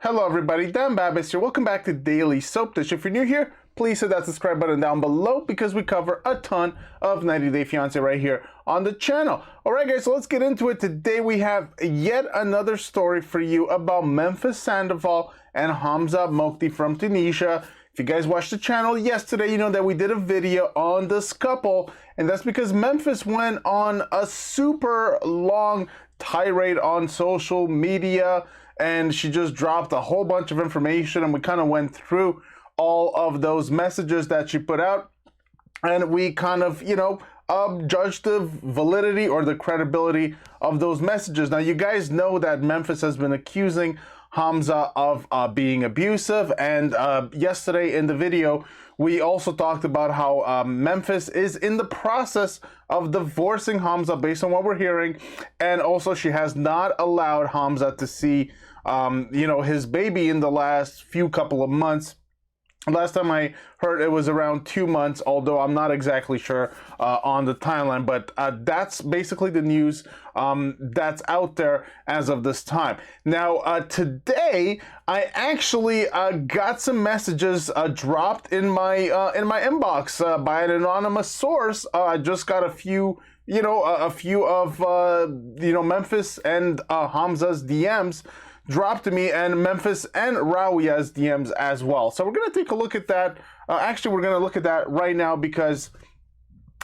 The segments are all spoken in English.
Hello everybody, Dan Babis here. Welcome back to Daily Soap Dish. If you're new here, please hit that subscribe button down below because we cover a ton of 90 Day Fiancé right here on the channel. Alright guys, so let's get into it. Today we have yet another story for you about Memphis Sandoval and Hamza Mokti from Tunisia. If you guys watched the channel yesterday, you know that we did a video on this couple, and that's because Memphis went on a super long tirade on social media, and she just dropped a whole bunch of information, and we kind of went through all of those messages that she put out, and we kind of, judged the validity or the credibility of those messages. Now, you guys know that Memphis has been accusing Hamza of being abusive, and yesterday in the video we also talked about how Memphis is in the process of divorcing Hamza based on what we're hearing, and also she has not allowed Hamza to see his baby in the last few couple of months. Last time I heard it was around 2 months, although I'm not exactly sure on the timeline, but that's basically the news that's out there as of this time. Now, today, I actually got some messages dropped in my inbox by an anonymous source. I just got a few of Memphis and Hamza's DMs dropped to me, and Memphis and Rawia's DMs as well. So we're going to take a look at that. Actually, we're going to look at that right now because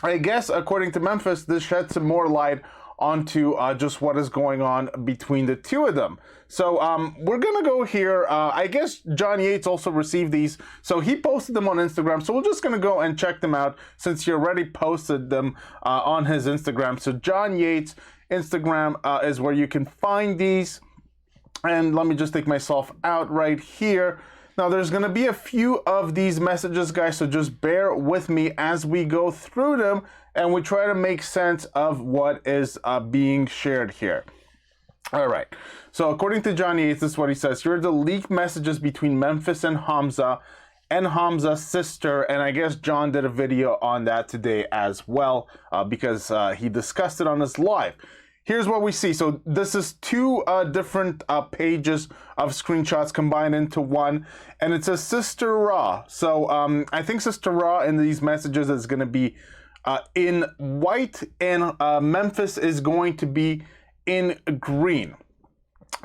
I guess, according to Memphis, this sheds some more light onto just what is going on between the two of them. So we're going to go here. I guess John Yates also received these, so he posted them on Instagram. So we're just going to go and check them out since he already posted them on his Instagram. So John Yates' Instagram is where you can find these. And let me just take myself out right here. Now, there's going to be a few of these messages, guys, so just bear with me as we go through them and we try to make sense of what is being shared here. All right. So according to John Yates, this is what he says. Here are the leaked messages between Memphis and Hamza's sister. And I guess John did a video on that today as well because he discussed it on his live. Here's what we see. So this is two different pages of screenshots combined into one, and it says Sister Ra. So I think Sister Ra in these messages is going to be in white, and Memphis is going to be in green.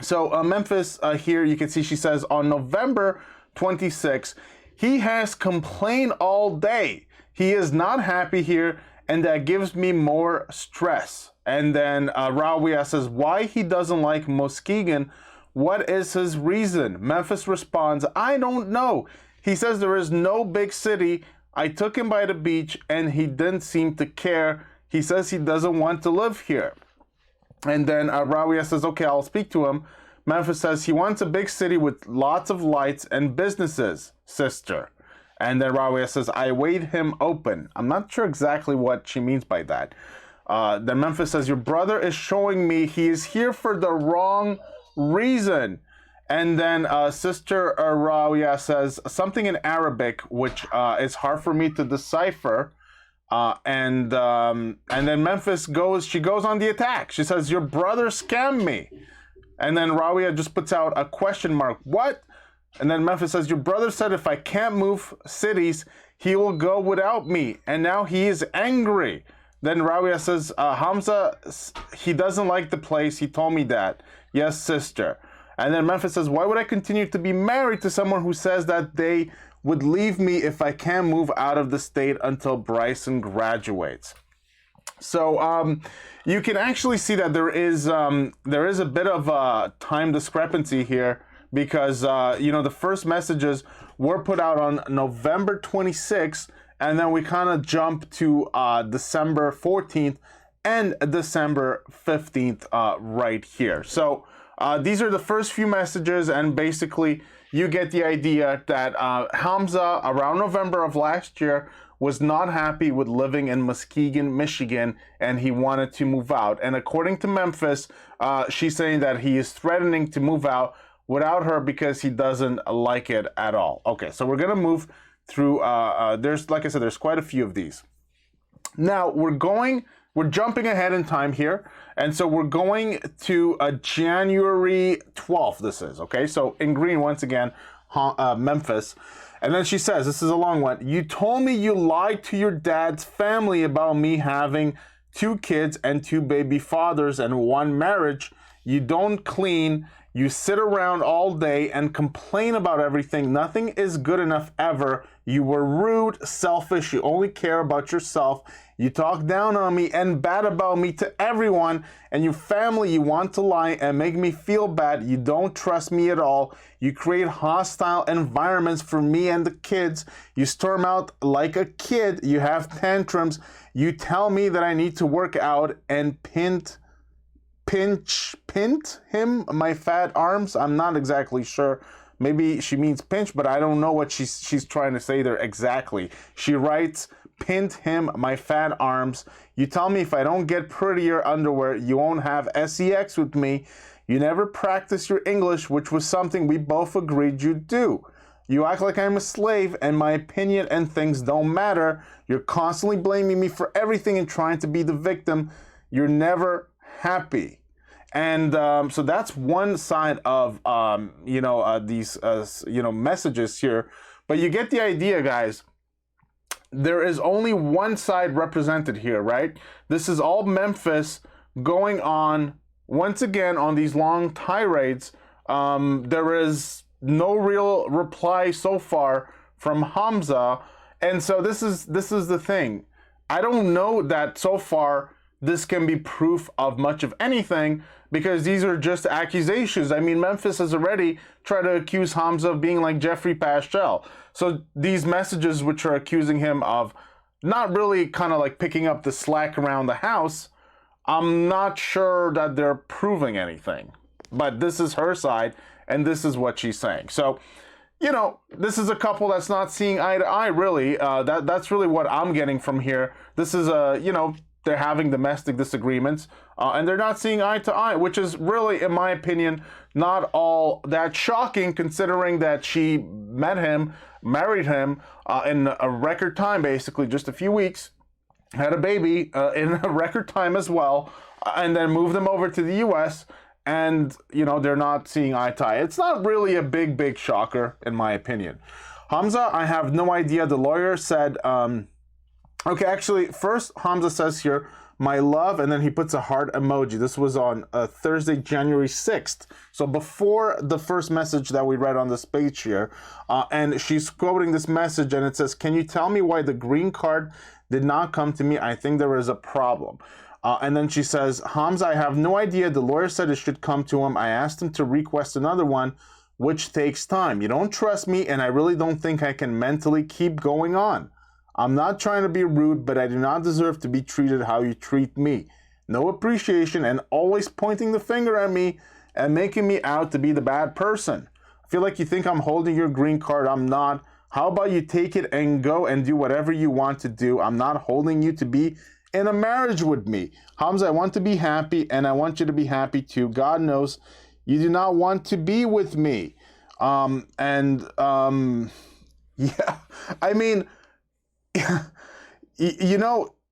So Memphis here, you can see she says on November 26, he has complained all day. He is not happy here, and that gives me more stress. And then Rawia says, why he doesn't like Muskegon? What is his reason? Memphis responds, I don't know. He says there is no big city. I took him by the beach and he didn't seem to care. He says he doesn't want to live here. And then Rawia says, okay, I'll speak to him. Memphis says he wants a big city with lots of lights and businesses, sister. And then Rawia says, I weighed him open. I'm not sure exactly what she means by that. Then Memphis says, your brother is showing me he is here for the wrong reason. And then Sister Rawia says something in Arabic, which is hard for me to decipher. And then Memphis goes on the attack. She says, your brother scammed me. And then Rawia just puts out a question mark. What? And then Memphis says, your brother said if I can't move cities, he will go without me. And now he is angry. Then Rawia says, Hamza, he doesn't like the place. He told me that. Yes, sister. And then Memphis says, why would I continue to be married to someone who says that they would leave me if I can't move out of the state until Bryson graduates? So you can actually see that there is a bit of a time discrepancy here because, the first messages were put out on November 26th. And then we kind of jump to December 14th and December 15th right here. So these are the first few messages, and basically you get the idea that Hamza, around November of last year, was not happy with living in Muskegon, Michigan, and he wanted to move out. And according to Memphis, she's saying that he is threatening to move out without her because he doesn't like it at all. Okay, so we're going to move through, there's, like I said, there's quite a few of these. Now, we're going we're jumping ahead in time here. And so we're going to January 12th, this is, okay? So in green, once again, Memphis. And then she says, this is a long one. You told me you lied to your dad's family about me having 2 kids and 2 baby fathers and 1 marriage. You don't clean. You sit around all day and complain about everything. Nothing is good enough ever. You were rude, selfish. You only care about yourself. You talk down on me and bad about me to everyone and your family. You want to lie and make me feel bad. You don't trust me at all. You create hostile environments for me and the kids. You storm out like a kid. You have tantrums. You tell me that I need to work out and pint him, my fat arms. I'm not exactly sure. Maybe she means pinch, but I don't know what she's trying to say there exactly. She writes, pint him, my fat arms. You tell me if I don't get prettier underwear, you won't have sex with me. You never practice your English, which was something we both agreed you'd do. You act like I'm a slave and my opinion and things don't matter. You're constantly blaming me for everything and trying to be the victim. You're never happy. And so that's one side of, these, messages here. But you get the idea, guys. There is only one side represented here, right? This is all Memphis going on, once again, on these long tirades. There is no real reply so far from Hamza. And so this is the thing. I don't know that so far this can be proof of much of anything, because these are just accusations. I mean, Memphis has already tried to accuse Hamza of being like Jeffrey Pascal. So these messages which are accusing him of not really kind of like picking up the slack around the house, I'm not sure that they're proving anything. But this is her side, and this is what she's saying. So, this is a couple that's not seeing eye to eye, really. That's really what I'm getting from here. This is they're having domestic disagreements, and they're not seeing eye to eye, which is really, in my opinion, not all that shocking, considering that she met him, married him in a record time, basically just a few weeks, had a baby in a record time as well, and then moved him over to the U.S., and, they're not seeing eye to eye. It's not really a big shocker, in my opinion. Hamza, I have no idea. The lawyer said, okay, actually, first Hamza says here, my love, and then he puts a heart emoji. This was on Thursday, January 6th. So before the first message that we read on this page here. And she's quoting this message, and it says, can you tell me why the green card did not come to me? I think there is a problem. And then she says, Hamza, I have no idea. The lawyer said it should come to him. I asked him to request another one, which takes time. You don't trust me, and I really don't think I can mentally keep going on. I'm not trying to be rude, but I do not deserve to be treated how you treat me. No appreciation and always pointing the finger at me and making me out to be the bad person. I feel like you think I'm holding your green card. I'm not. How about you take it and go and do whatever you want to do? I'm not holding you to be in a marriage with me. Hamza, I want to be happy, and I want you to be happy too. God knows you do not want to be with me. Yeah, I mean,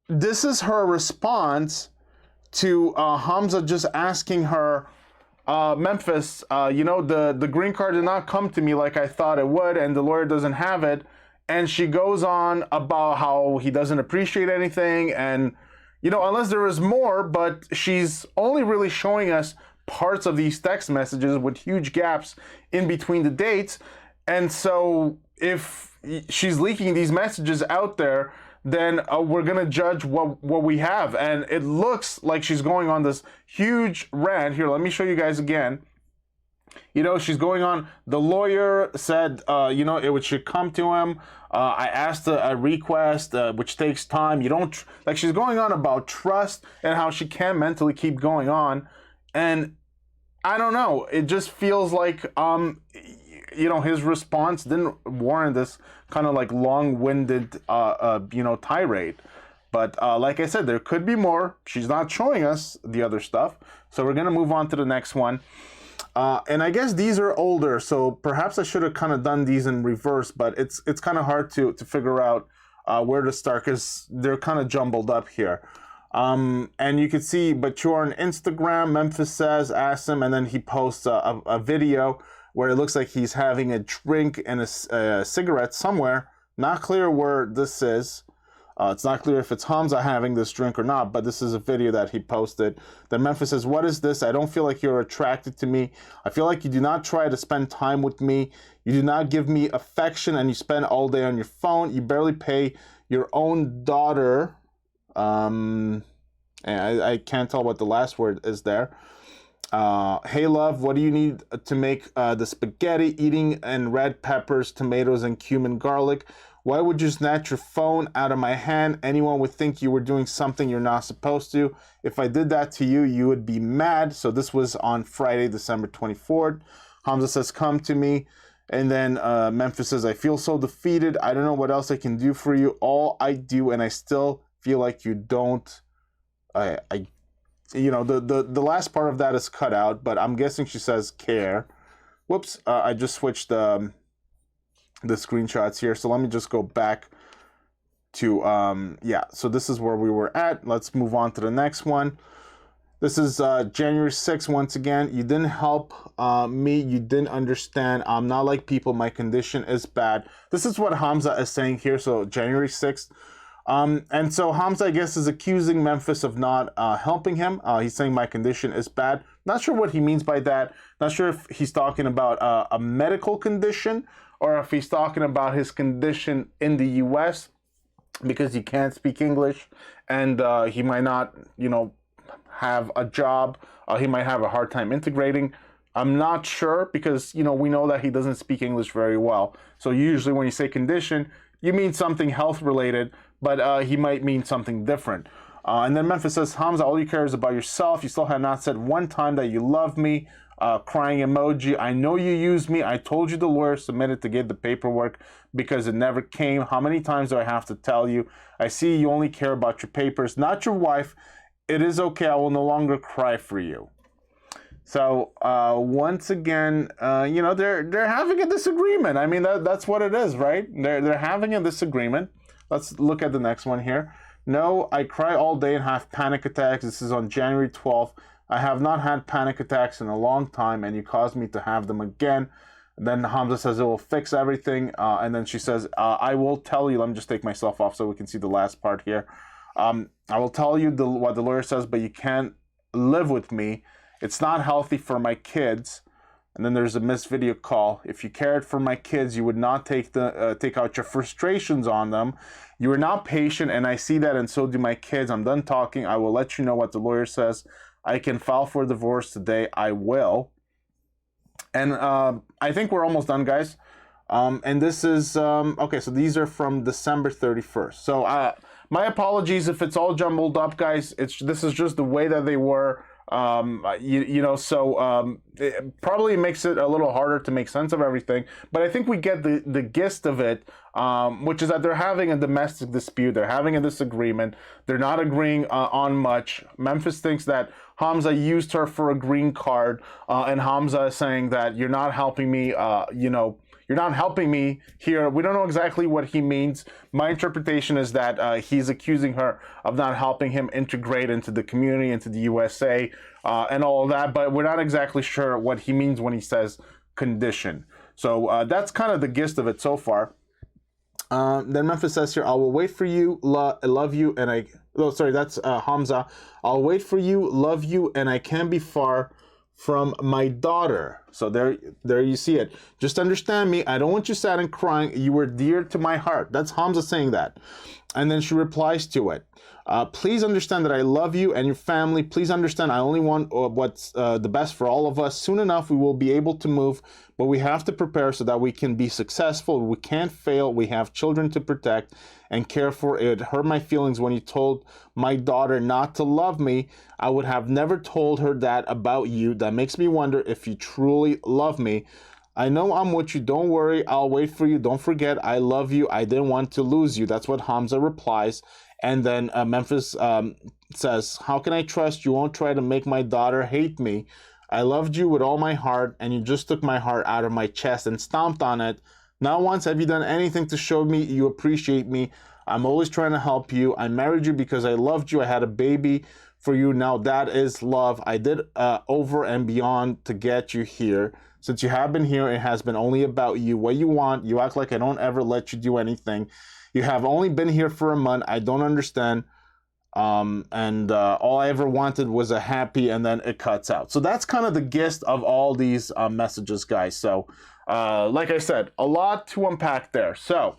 this is her response to Hamza just asking her, Memphis, the green card did not come to me like I thought it would, and the lawyer doesn't have it. And she goes on about how he doesn't appreciate anything, and, unless there is more, but she's only really showing us parts of these text messages with huge gaps in between the dates. And so if she's leaking these messages out there, then we're going to judge what we have. And it looks like she's going on this huge rant. Here, let me show you guys again. She's going on. The lawyer said, it should come to him. I asked a request, which takes time. She's going on about trust and how she can't mentally keep going on. And I don't know. It just feels like, his response didn't warrant this kind of like long-winded, tirade. But like I said, there could be more. She's not showing us the other stuff. So we're going to move on to the next one. And I guess these are older, so perhaps I should have kind of done these in reverse, but it's kind of hard to figure out where to start because they're kind of jumbled up here. And you can see, but you're on Instagram, Memphis says, asks him, and then he posts a video where it looks like he's having a drink and a cigarette somewhere. Not clear where this is. It's not clear if it's Hamza having this drink or not, but this is a video that he posted. Then Memphis says, "What is this? I don't feel like you're attracted to me. I feel like you do not try to spend time with me. You do not give me affection, and you spend all day on your phone. You barely pay your own daughter." And I can't tell what the last word is there. "Hey love, what do you need to make the spaghetti? Eating and red peppers, tomatoes, and cumin garlic. Why would you snatch your phone out of my hand? Anyone would think you were doing something you're not supposed to. If I did that to you, you would be mad." So this was on Friday, December 24th. Hamza says, "Come to me." And then Memphis says, "I feel so defeated. I don't know what else I can do for you. All I do, and I still feel like you don't." You know, the last part of that is cut out, but I'm guessing she says care. Whoops, I just switched the screenshots here. So let me just go back to, yeah, so this is where we were at. Let's move on to the next one. This is January 6th. Once again, "You didn't help me. You didn't understand. I'm not like people. My condition is bad." This is what Hamza is saying here. So January 6th. And so Hamza, I guess, is accusing Memphis of not helping him. He's saying my condition is bad. Not sure what he means by that. Not sure if he's talking about a medical condition or if he's talking about his condition in the U.S. because he can't speak English and he might not, you know, have a job. He might have a hard time integrating. I'm not sure because, you know, we know that he doesn't speak English very well. So usually when you say condition, you mean something health related, but he might mean something different. And then Memphis says, "Hamza, all you care is about yourself. You still have not said one time that you love me." Crying emoji. "I know you used me. I told you the lawyer submitted to get the paperwork because it never came. How many times do I have to tell you? I see you only care about your papers, not your wife. It is okay. I will no longer cry for you." So once again, you know, they're having a disagreement. I mean, that's what it is, right? They're having a disagreement. Let's look at the next one here. "No, I cry all day and have panic attacks." This is on January 12th. "I have not had panic attacks in a long time, and you caused me to have them again." And then Hamza says it will fix everything. And then she says, "I will tell you." Let me just take myself off so we can see the last part here. "I will tell you what the lawyer says, but you can't live with me. It's not healthy for my kids." And then there's a missed video call. "If you cared for my kids, you would not take out your frustrations on them. You are not patient, and I see that, and so do my kids. I'm done talking. I will let you know what the lawyer says. I can file for divorce today. I will." And I think we're almost done, guys. And this is, okay, so these are from December 31st. So my apologies if it's all jumbled up, guys. This is just the way that they were. You know, so it probably makes it a little harder to make sense of everything, but I think we get the gist of it, which is that they're having a domestic dispute, they're having a disagreement, they're not agreeing on much. Memphis thinks that Hamza used her for a green card, and Hamza is saying that you're not helping me, you know, you're not helping me here. We don't know exactly what he means. My interpretation is that he's accusing her of not helping him integrate into the community, into the USA, and all of that, but we're not exactly sure what he means when he says condition. So that's kind of the gist of it so far. Then Memphis says here, "I will wait for you, I love you, and I..." Oh, sorry, that's Hamza. "I'll wait for you, love you, and I can't be far from my daughter." So there you see it. "Just understand me. I don't want you sad and crying. You were dear to my heart." That's Hamza saying that. And then she replies to it. "Please understand that I love you and your family. Please understand I only want what's the best for all of us. Soon enough, we will be able to move, but we have to prepare so that we can be successful. We can't fail. We have children to protect and care for. It hurt my feelings when you told my daughter not to love me. I would have never told her that about you. That makes me wonder if you truly love me. I know I'm with you. Don't worry. I'll wait for you. Don't forget, I love you. I didn't want to lose you." That's what Hamza replies. And then Memphis says, "How can I trust you won't try to make my daughter hate me? I loved you with all my heart, and you just took my heart out of my chest and stomped on it. Not once have you done anything to show me you appreciate me. I'm always trying to help you. I married you because I loved you. I had a baby for you. Now that is love. I did over and beyond to get you here. Since you have been here, it has been only about you, what you want. You act like I don't ever let you do anything. You have only been here for a month. I don't understand. All I ever wanted was a happy, and then it cuts out. So that's kind of the gist of all these messages, guys. So like I said, a lot to unpack there. So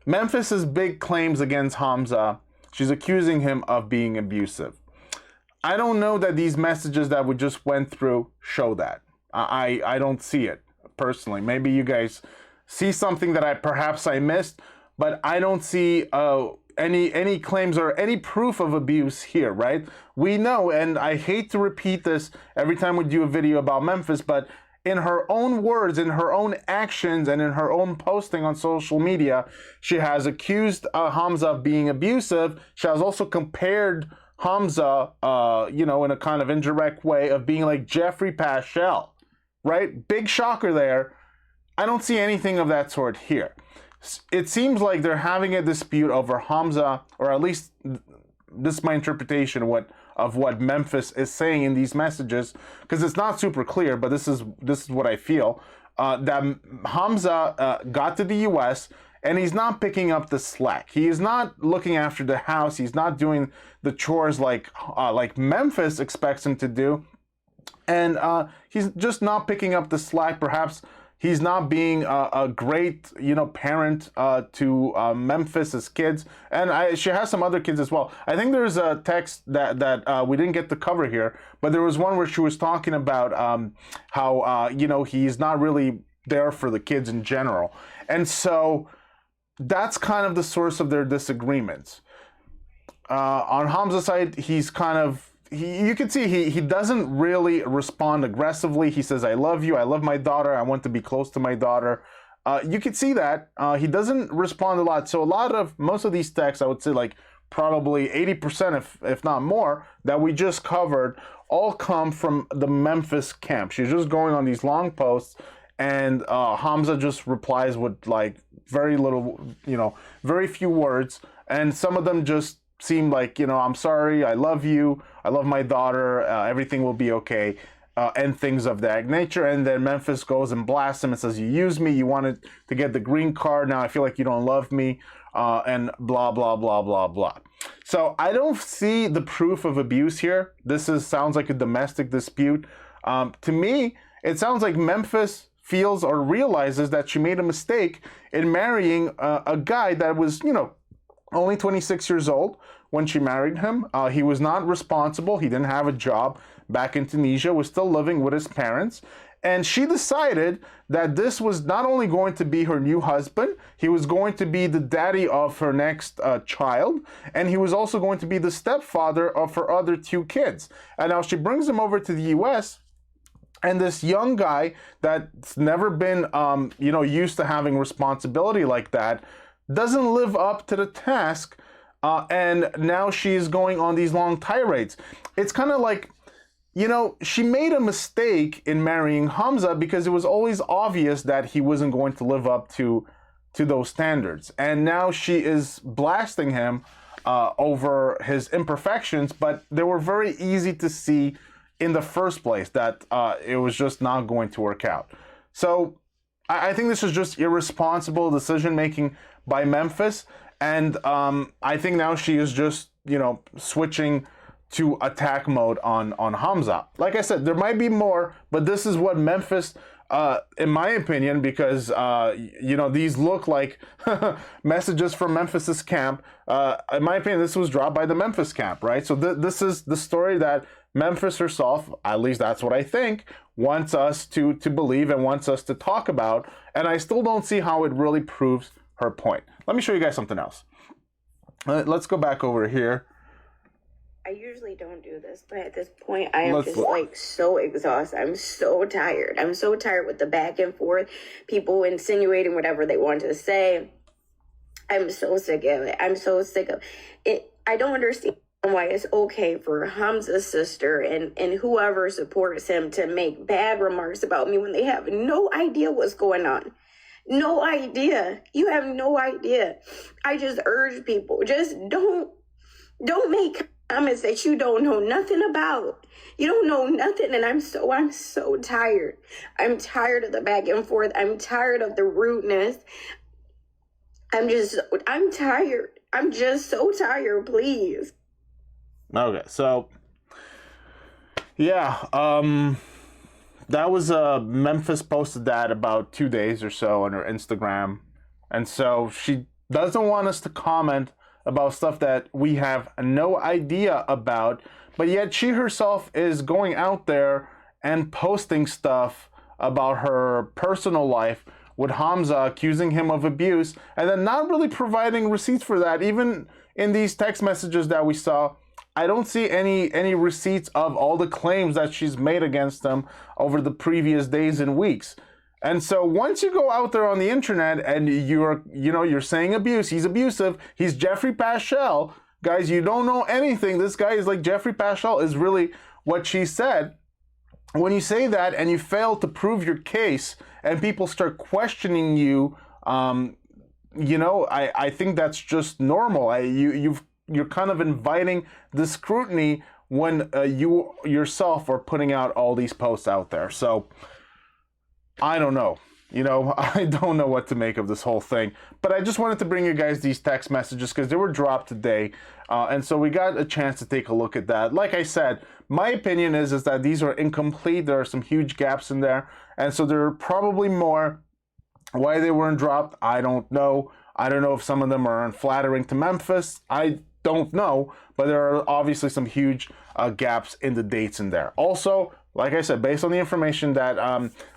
Memphis's big claims against Hamza, she's accusing him of being abusive. I don't know that these messages that we just went through show that. I don't see it personally. Maybe you guys see something that perhaps I missed, but I don't see any claims or any proof of abuse here, right? We know, and I hate to repeat this every time we do a video about Memphis, but in her own words, in her own actions, and in her own posting on social media, she has accused Hamza of being abusive. She has also compared Hamza, in a kind of indirect way of being like Jeffrey Paschal, right? Big shocker there. I don't see anything of that sort here. It seems like they're having a dispute over Hamza, or at least this is my interpretation of what Memphis is saying in these messages, because it's not super clear, but this is what I feel, that Hamza got to the U.S., and he's not picking up the slack. He is not looking after the house. He's not doing the chores like Memphis expects him to do, and he's just not picking up the slack. Perhaps he's not being a great, parent to Memphis's kids, and she has some other kids as well. I think there's a text that we didn't get to cover here, but there was one where she was talking about how he's not really there for the kids in general, and so that's kind of the source of their disagreements. On Hamza's side, he's kind of. You can see he doesn't really respond aggressively. He says, I love you. I love my daughter. I want to be close to my daughter. You can see that. He doesn't respond a lot. So most of these texts, I would say like probably 80%, if not more, that we just covered all come from the Memphis camp. She's just going on these long posts, and Hamza just replies with like very little, very few words. And some of them just seem like, I'm sorry, I love you, I love my daughter, everything will be okay, and things of that nature. And then Memphis goes and blasts him and says, you used me, you wanted to get the green card, now I feel like you don't love me, and blah, blah, blah, blah, blah. So I don't see the proof of abuse here. Sounds like a domestic dispute. To me, it sounds like Memphis feels or realizes that she made a mistake in marrying a guy that was, only 26 years old when she married him. He was not responsible. He didn't have a job back in Tunisia, was still living with his parents. And she decided that this was not only going to be her new husband, he was going to be the daddy of her next child, and he was also going to be the stepfather of her other two kids. And now she brings him over to the U.S., and this young guy that's never been, used to having responsibility like that, doesn't live up to the task, and now she's going on these long tirades. It's kind of like, she made a mistake in marrying Hamza because it was always obvious that he wasn't going to live up to those standards. And now she is blasting him over his imperfections, but they were very easy to see in the first place that it was just not going to work out. So I think this is just irresponsible decision-making by Memphis, and I think now she is just, switching to attack mode on Hamza. Like I said, there might be more, but this is what Memphis, in my opinion, because, these look like messages from Memphis's camp. In my opinion, this was dropped by the Memphis camp, right? So this is the story that Memphis herself, at least that's what I think, wants us to believe and wants us to talk about. And I still don't see how it really proves her point. Let me show you guys something else. Let's go back over here. I usually don't do this, but at this point, I am so exhausted. I'm so tired. I'm so tired with the back and forth, people insinuating whatever they want to say. I'm so sick of it. I'm so sick of it. I don't understand why it's okay for Hamza's sister and whoever supports him to make bad remarks about me when they have no idea what's going on. no idea. You have no idea. I just urge people, just don't make comments that you don't know nothing about. You don't know nothing, and I'm so tired. I'm tired of the back and forth. I'm tired of the rudeness. I'm tired. I'm just so tired, please. Okay, so yeah, that was Memphis posted that about 2 days or so on her Instagram, and so she doesn't want us to comment about stuff that we have no idea about, but yet she herself is going out there and posting stuff about her personal life with Hamza, accusing him of abuse, and then not really providing receipts for that. Even in these text messages that we saw, I don't see any receipts of all the claims that she's made against him over the previous days and weeks. And so once you go out there on the internet and you're saying abuse, he's abusive, he's Jeffrey Paschal, guys, you don't know anything. This guy is like Jeffrey Paschal is really what she said. When you say that and you fail to prove your case and people start questioning you, I think that's just normal. You're kind of inviting the scrutiny when you yourself are putting out all these posts out there. So I don't know. I don't know what to make of this whole thing. But I just wanted to bring you guys these text messages because they were dropped today. And so we got a chance to take a look at that. Like I said, my opinion is that these are incomplete. There are some huge gaps in there. And so there are probably more. Why they weren't dropped, I don't know. I don't know if some of them are unflattering to Memphis. I don't know. But there are obviously some huge gaps in the dates in there. Also, like I said, based on the information that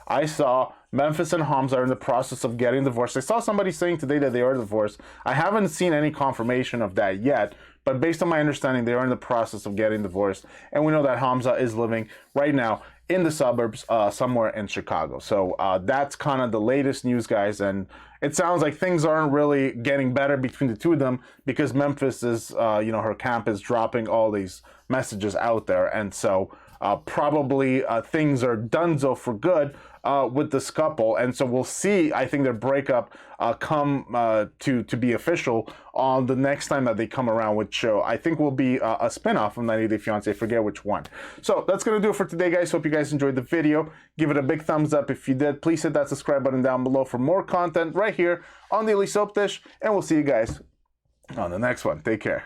I saw, Memphis and Hamza are in the process of getting divorced. I saw somebody saying today that they are divorced. I haven't seen any confirmation of that yet, but based on my understanding, they are in the process of getting divorced. And we know that Hamza is living right now in the suburbs somewhere in Chicago. So that's kind of the latest news, guys. And it sounds like things aren't really getting better between the two of them because Memphis is, her camp is dropping all these messages out there. And so probably things are donezo for good with this couple. And so we'll see, I think, their breakup come to be official on the next time that they come around, which I think will be a spinoff of 90 Day Fiancé. I forget which one. So that's going to do it for today, guys. Hope you guys enjoyed the video. Give it a big thumbs up if you did. Please hit that subscribe button down below for more content right here on Daily Soap Dish. And we'll see you guys on the next one. Take care.